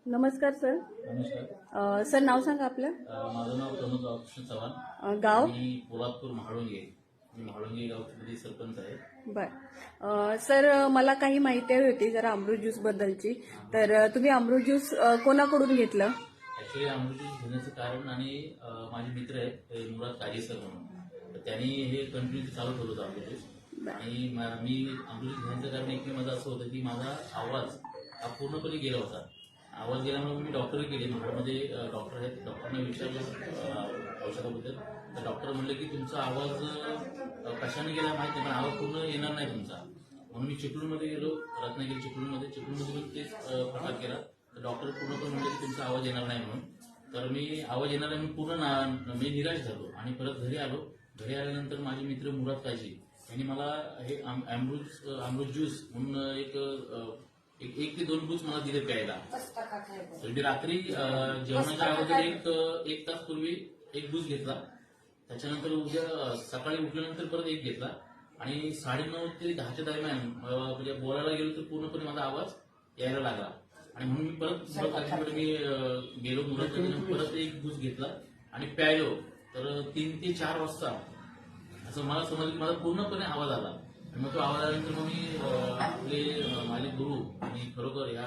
नमस्कार सर. नमस्कार. सर नाव सांगा आपलं. माझं नाव प्रमोद रामकृष्ण चव्हाण. गाव. मी पोलादपूर म्हाळुंगे. मी म्हाळुंगे गावचे सरपंच आहे. बर. सर मला काही माहिती हवी होती जरा अमृत ज्यूस बद्दलची. तर तुम्ही अमृत ज्यूस कोणाकडून घेतलं? ऍक्च्युली अमृत ज्यूस घेण्याचं कारण आणि माझे मित्र आहेत मुराद काजीसर म्हणून, तर त्यांनी हे कंटिन्यू चालू ठेवलं होतं अमृत ज्यूस. आणि मी अमृत ज्यूस घेण्याचं कारण एक माझं असं होतं की माझा आवाज हा पूर्णपणे गेला होता. आवाज गेल्यामुळे मी डॉक्टरही केले. म्हाळमध्ये डॉक्टर आहेत. डॉक्टरने विचारलं औषधाबद्दल, तर डॉक्टर म्हणले की तुमचा आवाज कशाने गेला माहित नाही, पण आवाज पूर्ण येणार नाही तुमचा. म्हणून मी चिपळूणमध्ये गेलो, रत्नागिरी चिपळूणमध्ये पण तेच प्रकार केला. तर डॉक्टर पूर्णपणे म्हणले की तुमचा आवाज येणार नाही म्हणून. तर मी आवाज येणार नाही म्हणून पूर्ण मी निराश झालो आणि परत घरी आलो. घरी आल्यानंतर माझे मित्र मुराद काजी यांनी मला हे अमृत ज्यूस म्हणून एक ते 2 बूस मला दिले प्यायला. तर मी रात्री जेवणाच्या अगोदर एक तास पूर्वी एक बूस घेतला. त्याच्यानंतर उद्या सकाळी उठल्यानंतर परत एक घेतला आणि 9:30 ते 10च्या दरम्यान म्हणजे बोलायला गेलो तर पूर्णपणे माझा आवाज यायला लागला. आणि म्हणून मी परत मी गेलो मुलाकडे, परत एक बूस घेतला आणि प्यायलो. तर 3 ते 4 वाजता असं मला समजलं की माझा पूर्णपणे आवाज आला. आणि मग तो आवाज आल्यानंतर मग मी आपले माझे गुरु आणि खरोखर या